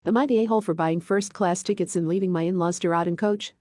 Am I the a-hole for buying first-class tickets and leaving my in-laws to rot and coach?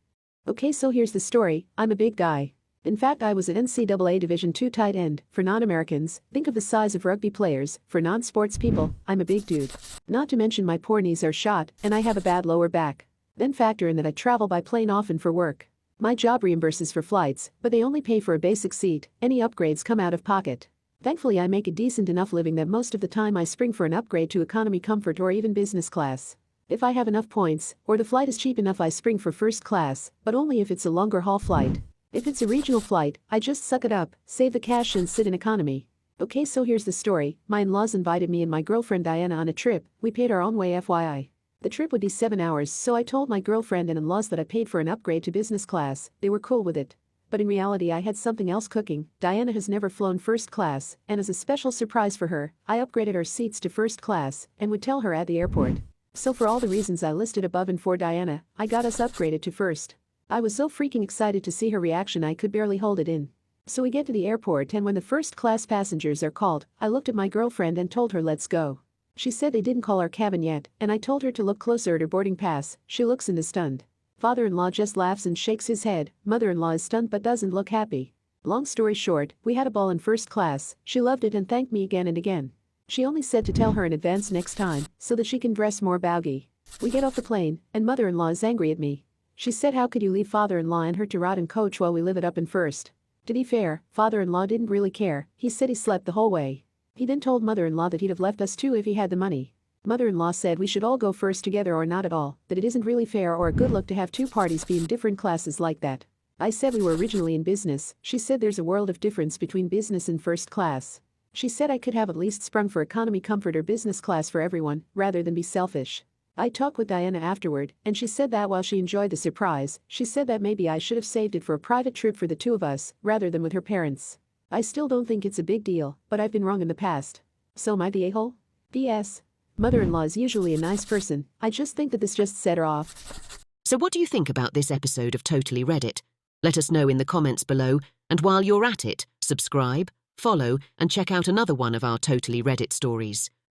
Okay, so here's the story. I'm a big guy. In fact, I was an NCAA Division II tight end. For non-Americans, think of the size of rugby players. For non-sports people, I'm a big dude. Not to mention my poor knees are shot and I have a bad lower back. Then factor in that I travel by plane often for work. My job reimburses for flights, but they only pay for a basic seat. Any upgrades come out of pocket. Thankfully, I make a decent enough living that most of the time I spring for an upgrade to economy comfort or even business class. If I have enough points, or the flight is cheap enough, I spring for first class, but only if it's a longer haul flight. If it's a regional flight, I just suck it up, save the cash and sit in economy. Okay, so here's the story. My in-laws invited me and my girlfriend Diana on a trip. We paid our own way, FYI. The trip would be 7 hours, so I told my girlfriend and in-laws that I paid for an upgrade to business class. They were cool with it. But in reality, I had something else cooking. Diana has never flown first class, and as a special surprise for her, I upgraded our seats to first class and would tell her at the airport. So for all the reasons I listed above and for Diana, I got us upgraded to first. I was so freaking excited to see her reaction I could barely hold it in. So we get to the airport and when the first class passengers are called, I looked at my girlfriend and told her let's go. She said they didn't call our cabin yet, and I told her to look closer at her boarding pass. She looks into stunned. Father-in-law just laughs and shakes his head. Mother-in-law is stunned but doesn't look happy. Long story short, we had a ball in first class. She loved it and thanked me again and again. She only said to tell her in advance next time, so that she can dress more baggy. We get off the plane, and mother-in-law is angry at me. She said how could you leave father-in-law and her to rot and coach while we live it up in first. To be fair, father-in-law didn't really care. He said he slept the whole way. He then told mother-in-law that he'd have left us too if he had the money. Mother-in-law said we should all go first together or not at all, that it isn't really fair or a good look to have two parties be in different classes like that. I said we were originally in business. She said there's a world of difference between business and first class. She said I could have at least sprung for economy comfort or business class for everyone, rather than be selfish. I talked with Diana afterward, and she said that while she enjoyed the surprise, she said that maybe I should have saved it for a private trip for the two of us, rather than with her parents. I still don't think it's a big deal, but I've been wrong in the past. So am I the a-hole? P.S. Mother-in-law is usually a nice person. I just think that this just set her off. So what do you think about this episode of Totally Reddit? Let us know in the comments below, and while you're at it, subscribe, follow, and check out another one of our Totally Reddit stories.